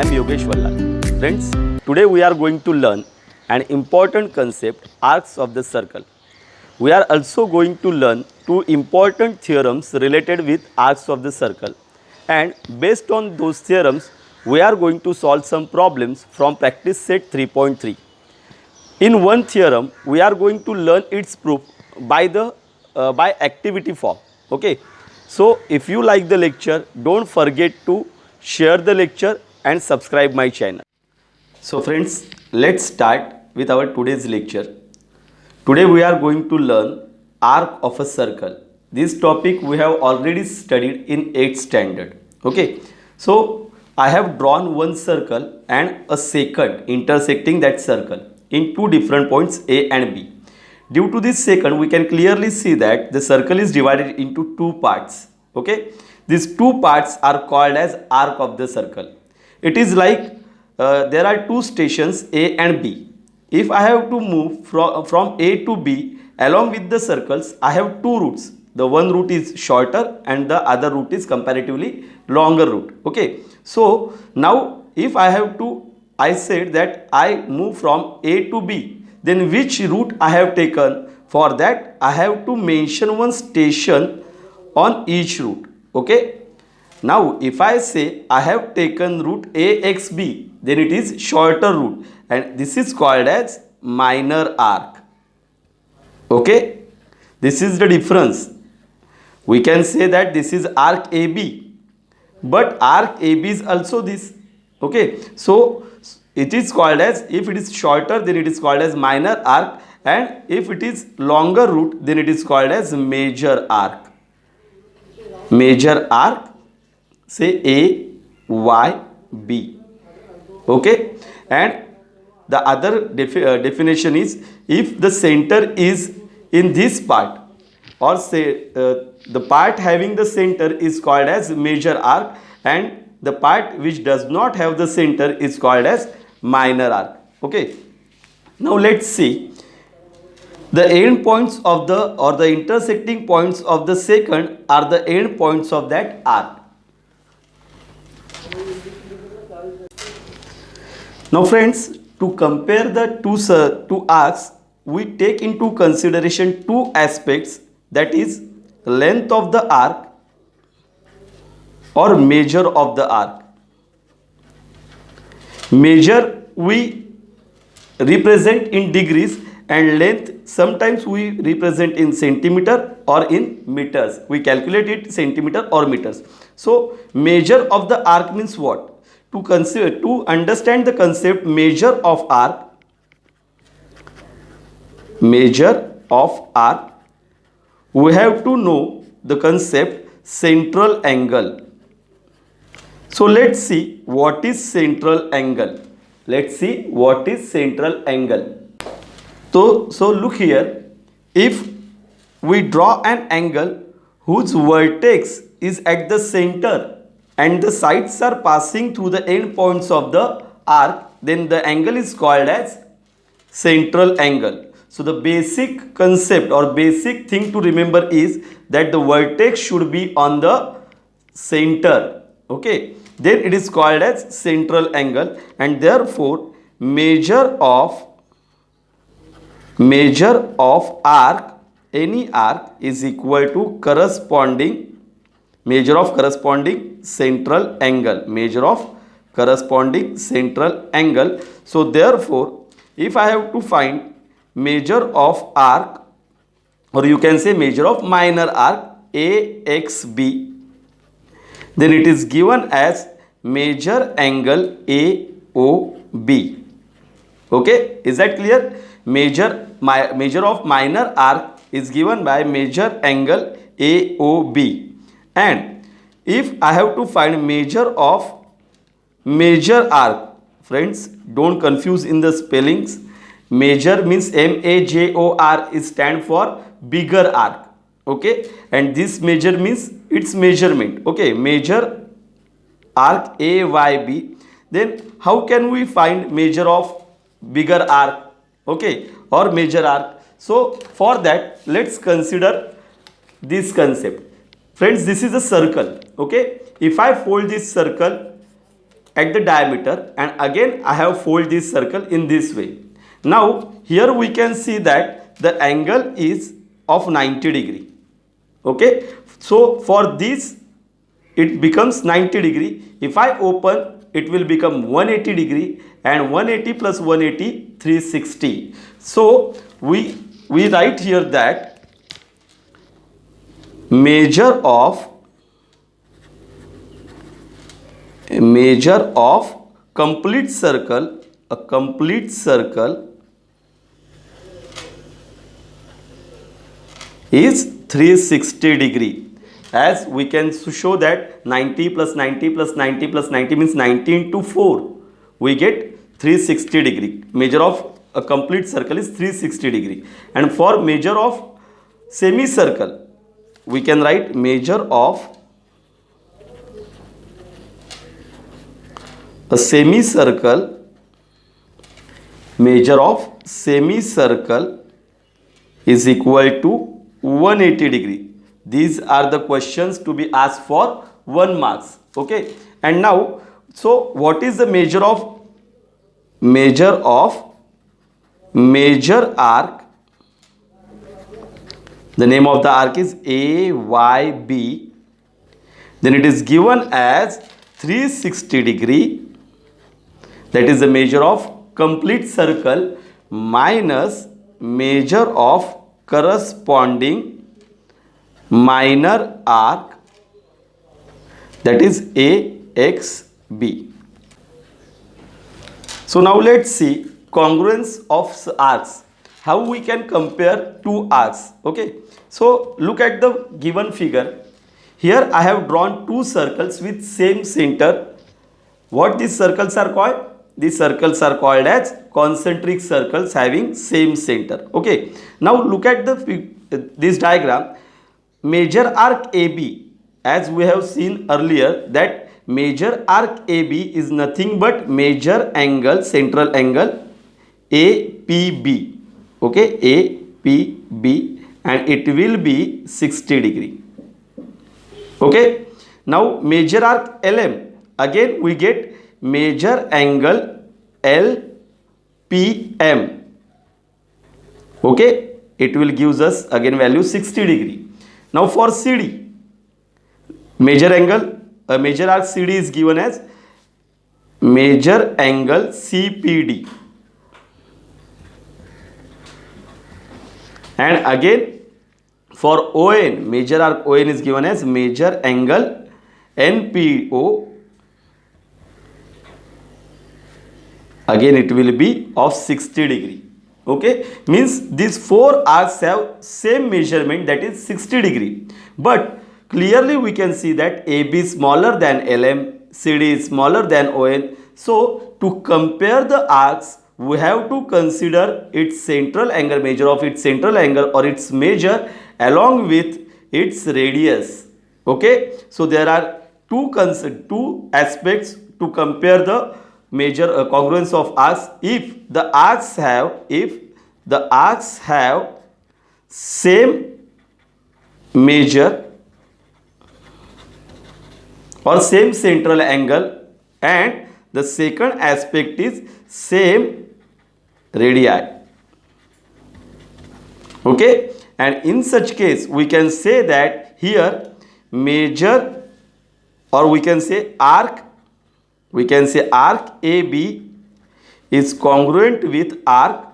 I am Yogesh Vallal. Friends, today we are going to learn an important concept, arcs of the circle. We are also going to learn two important theorems related with arcs of the circle, and based on those theorems we are going to solve some problems from practice set 3.3. In one theorem we are going to learn its proof by activity form. Okay, so if you like the lecture, don't forget to share the lecture and subscribe my channel. So friends, let's start with our today's lecture. Today we are going to learn arc of a circle. This topic we have already studied in 8th standard. Okay, so I have drawn one circle and a secant intersecting that circle in two different points A and B. Due to this secant, we can clearly see that the circle is divided into two parts. Okay, these two parts are called as arc of the circle. It is like there are two stations A and B. If I have to move from A to B along with the circles, I have two routes. The one route is shorter and the other route is comparatively longer route. Okay, so now if I said that I move from A to B, then which route I have taken? For that I have to mention one station on each route. Okay, now if I say I have taken route AXB, then it is shorter route and this is called as minor arc. Okay, this is the difference. We can say that this is arc AB, but arc AB is also this. Okay, so it is called as, if it is shorter then it is called as minor arc, and if it is longer route then it is called as major arc. Major arc, say AYB. Okay, and the other definition is, if the center is in this part, or say the part having the center is called as major arc, and the part which does not have the center is called as minor arc. Okay, now let's see the end points of the intersecting points of the secant are the end points of that arc. Now friends, to compare the two arcs, we take into consideration two aspects, that is length of the arc or measure of the arc. Measure we represent in degrees, and length sometimes we represent in centimeter or in meters. We calculate it centimeter or meters. So measure of the arc means what? To understand the concept measure of arc, we have to know the concept central angle. So let's see what is central angle. Let's see what is central angle. So look here, if we draw an angle whose vertex is at the center and the sides are passing through the end points of the arc, then the angle is called as central angle. So the basic concept or basic thing to remember is that the vertex should be on the center. Okay, then it is called as central angle, and therefore measure of arc, any arc, is equal to corresponding measure of corresponding central angle. Measure of corresponding central angle. So therefore if I have to find measure of arc, or you can say measure of minor arc AXB, then it is given as measure angle AOB. Okay, is that clear? Measure of minor arc is given by measure angle AOB, and if I have to find measure of major arc, friends, don't confuse in the spellings. Major means MAJOR is stand for bigger arc. Okay, and this measure means its measurement. Okay, major arc AYB. Then how can we find measure of bigger arc? Okay, or major arc. So for that, let's consider this concept. Friends, this is a circle. Okay, if I fold this circle at the diameter, and again I have fold this circle in this way. Now here we can see that the angle is of 90 degree. Okay, so for this it becomes 90 degree. If I open, it will become 180 degree, and 180 plus 180, 360. So we write here that measure of complete circle, a complete circle is 360 degree. As we can show that 90 plus 90 plus 90 plus 90 means 90 into 4. We get 360 degree. Measure of a complete circle is 360 degree. And for measure of semicircle, we can write measure of a semicircle. Measure of semicircle is equal to 180 degree. These are the questions to be asked for 1 marks. Okay, and now, so what is the measure of major arc? The name of the arc is AYB. Then it is given as 360 degree. That is the measure of complete circle minus measure of corresponding minor arc, that is AXB. So now let's see congruence of arcs. How we can compare two arcs. Okay, so look at the given figure. Here I have drawn two circles with same center. What these circles are called? These circles are called as concentric circles having same center. Okay, now look at this diagram. Major arc AB, as we have seen earlier, that major arc AB is nothing but major angle, central angle APB. Okay, APB, and it will be 60 degree. Okay, now major arc LM, again we get major angle LPM. Okay, it will gives us again value 60 degree. Now for CD, major arc CD is given as major angle CPD. And again for ON, major arc ON is given as major angle NPO. Again it will be of 60 degree. Okay, means these four arcs have same measurement, that is 60 degree. But clearly we can see that AB is smaller than LM, CD is smaller than ON. So to compare the arcs, we have to consider its central angle, measure of its central angle or its measure along with its radius. Okay, so there are two aspects to compare the measure congruence of arcs. If the arcs have same measure or same central angle, and the second aspect is same radii. Okay, and in such case we can say that here measure, or we can say arc AB is congruent with arc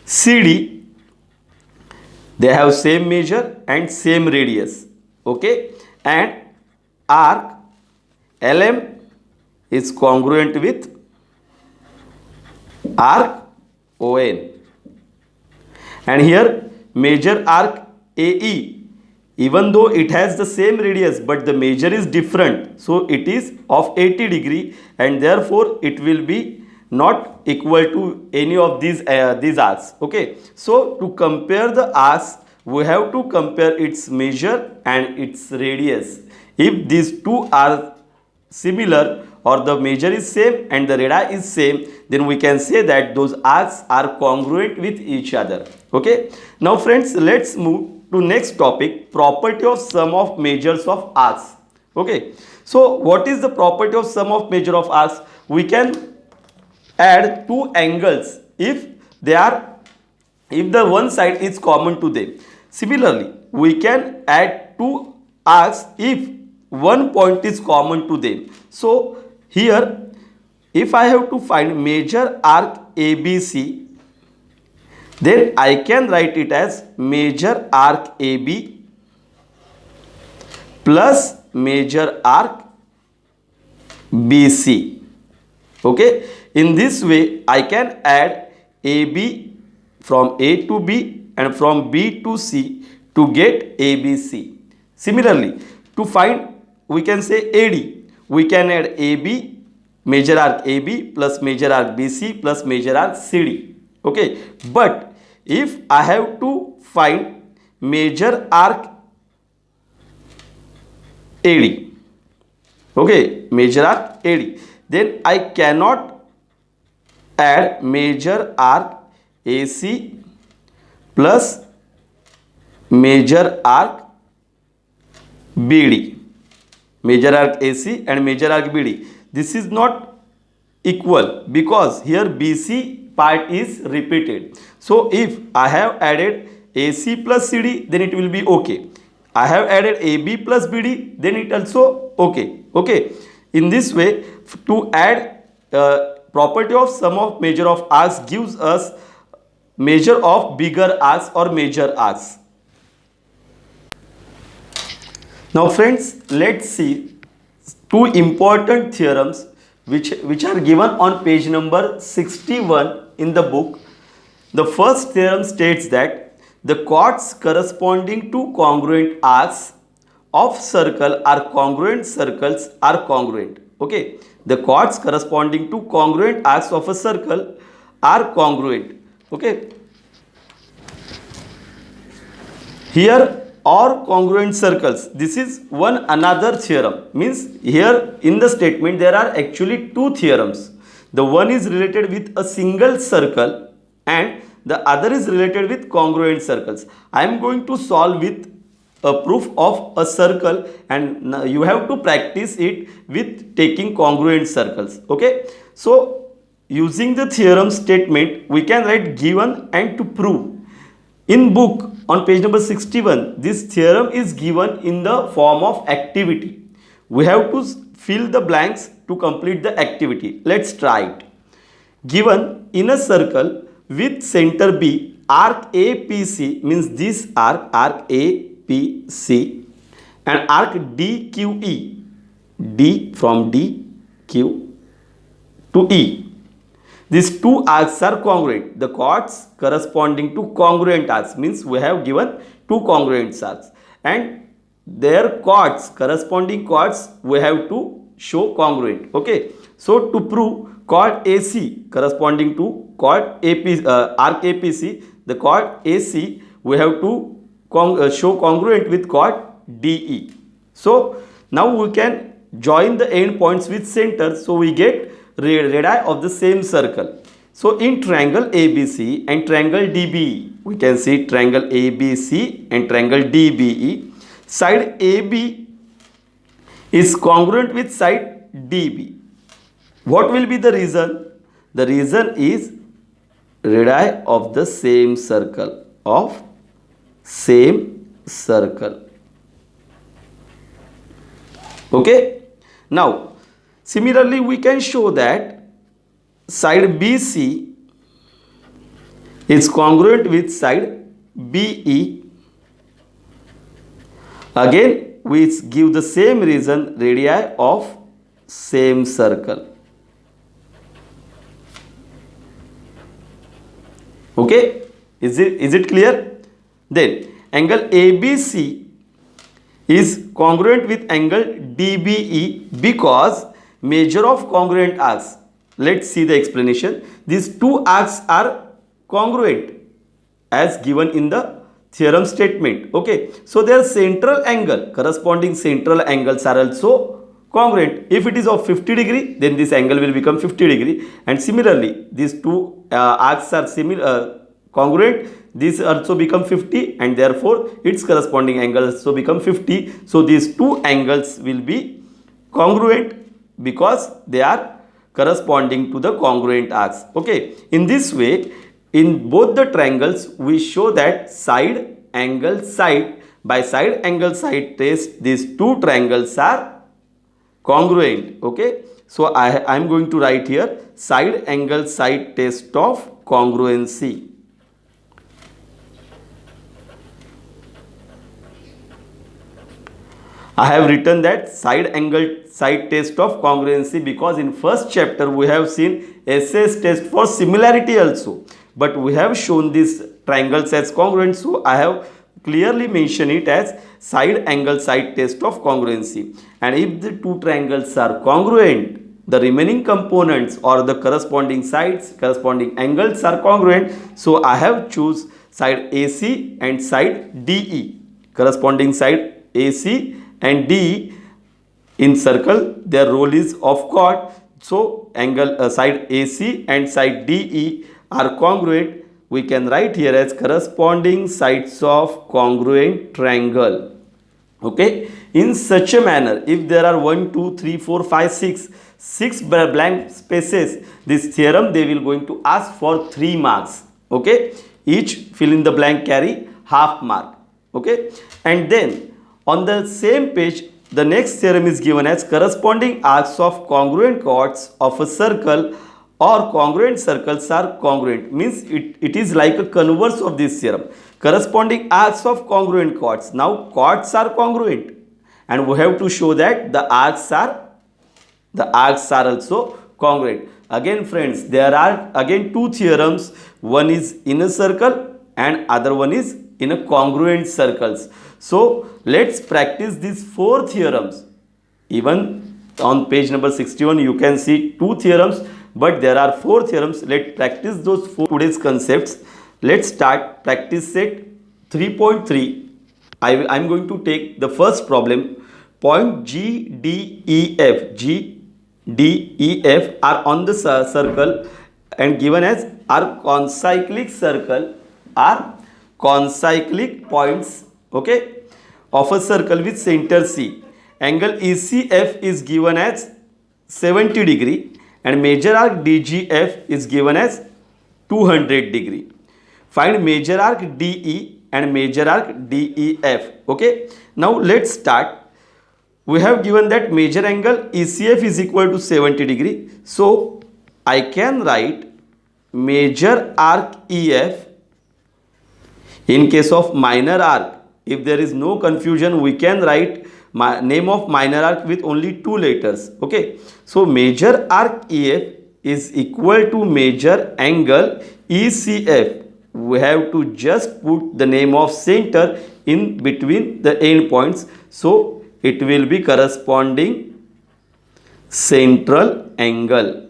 CD. They have same measure and same radius. Okay, and arc LM is congruent with arc ON. And here major arc AE, even though it has the same radius but the measure is different, so it is of 80 degree, and therefore it will be not equal to any of these arcs. Okay, so to compare the arcs, we have to compare its measure and its radius. If these two are similar, or the measure is same and the radii is same, then we can say that those arcs are congruent with each other. Okay, now friends, let's move to next topic, property of sum of measures of arcs. Okay, So what is the property of sum of measure of arcs? We can add two angles if they are, if the one side is common to them. Similarly, we can add two arcs if one point is common to them. So here, if I have to find major arc ABC, then I can write it as major arc AB plus major arc BC. Okay, in this way I can add AB from A to B and from B to C to get ABC. Similarly, to find, we can say AD, we can add AB, major arc AB plus major arc BC plus major arc CD. Okay, but if I have to find major arc AD, okay, major arc AD, then I cannot add major arc AC plus major arc BD. Major arc AC and major arc BD, this is not equal because here BC part is repeated. So if I have added AC plus CD, then it will be okay. I have added AB plus BD, then it also okay. Okay, in this way, to add property of sum of measure of arcs gives us measure of bigger arcs or major arcs. Now friends, let's see two important theorems which are given on page number 61 in the book. The first theorem states that the chords corresponding to congruent arcs of circle are congruent circles are congruent. Okay, the chords corresponding to congruent arcs of a circle are congruent. Okay, here or congruent circles, this is one another theorem. Means here in the statement there are actually two theorems. The one is related with a single circle and the other is related with congruent circles. I am going to solve with a proof of a circle and you have to practice it with taking congruent circles. Okay, so using the theorem statement we can write given and to prove. In book on page number 61, this theorem is given in the form of activity. We have to fill the blanks to complete the activity. Let's try it. Given in a circle with center B, arc APC, means this arc APC, and arc DQE, D from D, Q to E. These two arcs are congruent. The chords corresponding to congruent arcs, means we have given two congruent arcs and their chords, corresponding chords, we have to show congruent. Okay, so to prove chord AC corresponding to chord arc APC, the chord AC we have to show congruent with chord DE. So now we can join the end points with center, so we get radii of the same circle. So in triangle ABC and triangle DBE, we can see triangle ABC and triangle DBE, side AB is congruent with side DB. What will be the reason? The reason is radii of the same circle, of same circle. Okay, now similarly we can show that side BC is congruent with side BE. Again we give the same reason, radii of same circle. Okay, is it clear? Then angle ABC is congruent with angle DBE because measure of congruent arcs. Let's see the explanation. These two arcs are congruent as given in the theorem statement. Okay, so their central angle, corresponding central angles are also congruent. If it is of 50 degree, then this angle will become 50 degree, and similarly these two arcs are similar congruent, this also become 50 and therefore its corresponding angle also become 50. So these two angles will be congruent because they are corresponding to the congruent arcs. Okay, in this way, in both the triangles, we show that side angle side, by side angle side test, these two triangles are congruent. Okay, so I am going to write here side angle side test of congruency. I have written that side angle side test of congruency because in first chapter we have seen SS test for similarity also, but we have shown these triangles as congruent, so I have clearly mentioned it as side angle side test of congruency. And if the two triangles are congruent, the remaining components or the corresponding sides, corresponding angles are congruent, so I have choose side AC and side DE. Corresponding side AC and DE in circle, their role is of chord, so angle side AC and side DE are congruent. We can write here as corresponding sides of congruent triangle. Okay, in such a manner, if there are 1 2 3 4 5 6 blank spaces, this theorem they will going to ask for 3 marks. Okay, each fill in the blank carry half mark. Okay, and then on the same page, the next theorem is given as corresponding arcs of congruent chords of a circle or congruent circles are congruent. Means it is like a converse of this theorem. Corresponding arcs of congruent chords. Now chords are congruent and we have to show that the arcs are also congruent. Again friends, there are again two theorems. One is in a circle and other one is in a congruent circles. So let's practice these 4 theorems. Even on page number 61 you can see 2 theorems, but there are 4 theorems. Let's practice those 4 today's concepts. Let's start practice set 3.3. I am going to take the first problem. Point G, D, E, F. G, D, E, F are on the circle and given as are concyclic circle, are concyclic points, okay, of a circle with center C. Angle ECF is given as 70 degree and major arc DGF is given as 200 degree. Find major arc DE and major arc DEF. Okay, now let's start. We have given that major angle ECF is equal to 70 degree. So I can write major arc EF. In case of minor arc, if there is no confusion, we can write name of minor arc with only 2 letters. Okay, so major arc EF is equal to major angle ECF. We have to just put the name of center in between the end points, so it will be corresponding central angle.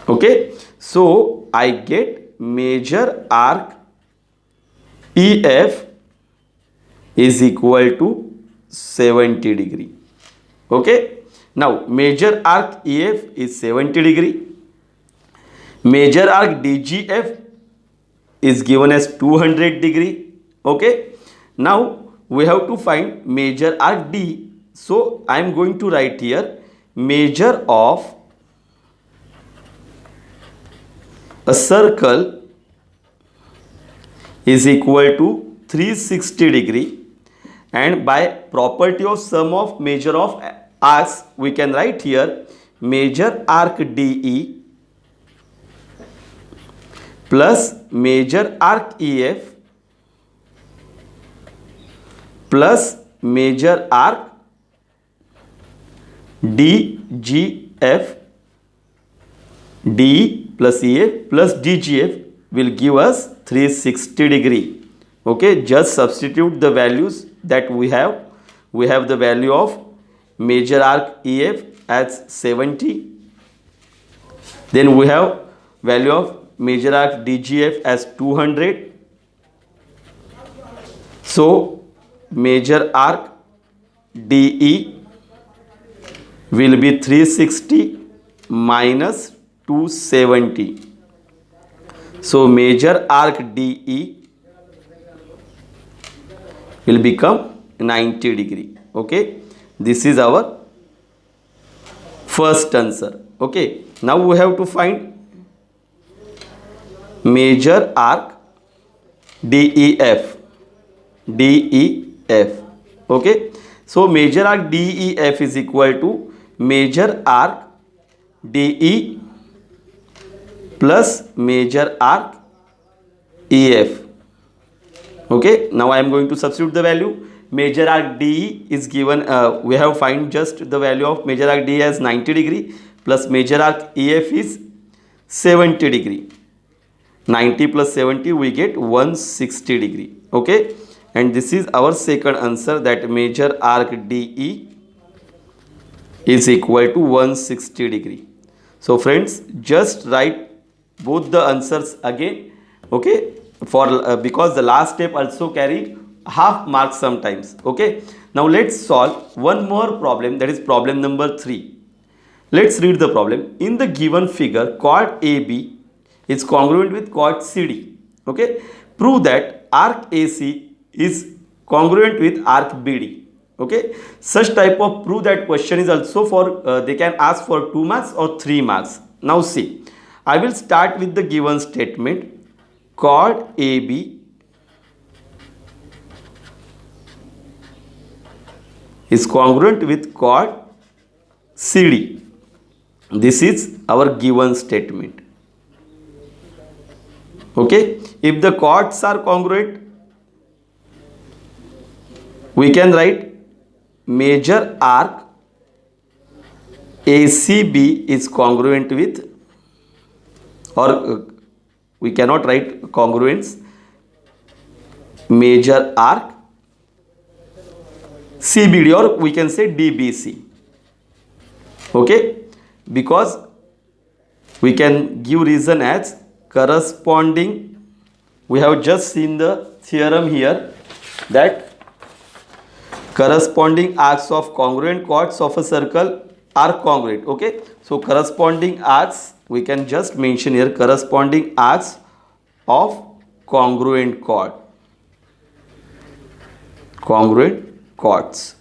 Okay, so I get major arc EF is equal to 70 degree. Okay, now major arc EF is 70 degree. Major arc DGF is given as 200 degree. Okay, now we have to find major arc D. So I am going to write here major of a circle is equal to 360 degree, and by property of sum of measure of arcs we can write here major arc DE plus major arc EF plus major arc DGF. DE plus EF plus DGF will give us 360 degree. Okay, just substitute the values that we have. We have the value of major arc EF as 70. Then we have value of major arc DGF as 200. So major arc DE will be 360 minus 270. So major arc DE will become 90 degree. Okay, this is our first answer. Okay, now we have to find major arc DEF. DEF. Okay, so major arc DEF is equal to major arc DE plus major arc EF. Okay, now I am going to substitute the value. Major arc DE is given, we have find just the value of major arc DE as 90 degree plus major arc EF is 70 degree. 90 plus 70 we get 160 degree. Okay, and this is our second answer, that major arc DE is equal to 160 degree. So friends, just write both the answers again. Okay, for because the last step also carried half marks sometimes. Okay, now let's solve one more problem, that is problem number 3. Let's read the problem. In the given figure, chord AB is congruent with chord CD. Okay, prove that arc AC is congruent with arc BD. Okay, such type of prove that question is also for they can ask for 2 marks or 3 marks. Now see, I will start with the given statement. Chord AB is congruent with chord CD. This is our given statement. Okay, if the chords are congruent, we can write major arc ACB is congruent with, or we cannot write congruence, major arc CBD, or we can say DBC. Okay, because we can give reason as corresponding, we have just seen the theorem here that corresponding arcs of congruent chords of a circle are congruent. Okay, so corresponding arcs, we can just mention here corresponding arcs of congruent chord, congruent chords.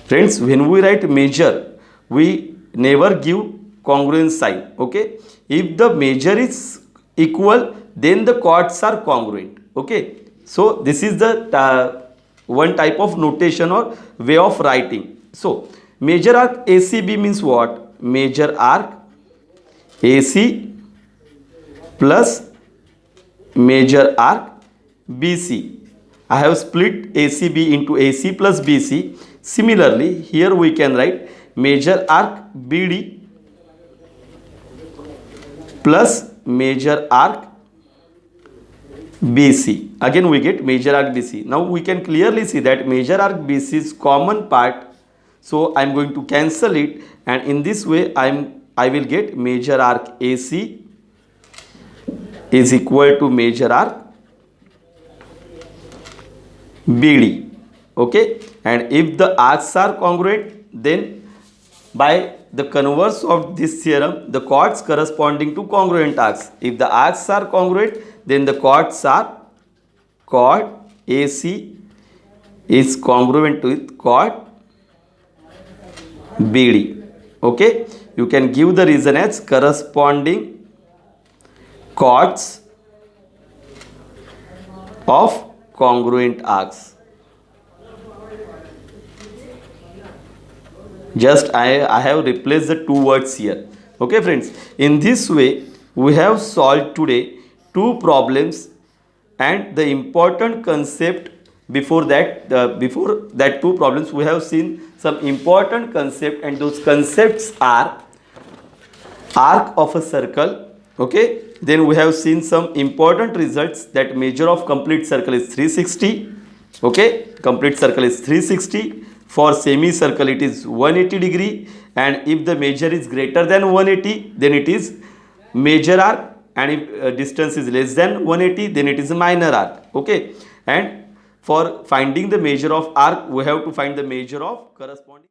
Friends, when we write major, we never give congruence sign. Okay, if the major is equal, then the chords are congruent. Okay, so this is the one type of notation or way of writing. So major arc ACB means what? Major arc AC plus major arc BC. I have split ACB into AC plus BC. Similarly, here we can write major arc BD plus major arc BC. Again we get major arc BC. Now we can clearly see that major arc BC is common part. So I am going to cancel it, and in this way I will get major arc AC is equal to major arc BD. Okay, and if the arcs are congruent, then by the converse of this theorem, the chords corresponding to congruent arcs. If the arcs are congruent, then the chords are chord AC is congruent with chord BD. Okay, you can give the reason as corresponding chords of congruent arcs. Just I have replaced the two words here. Okay friends, in this way we have solved today two problems, and the important concept before that two problems we have seen some important concept, and those concepts are arc of a circle. Okay, then we have seen some important results, that measure of complete circle is 360. Okay, complete circle is 360. For semicircle it is 180 degree, and if the measure is greater than 180, then it is major arc, and if distance is less than 180, then it is a minor arc. Okay, and for finding the measure of arc, we have to find the measure of corresponding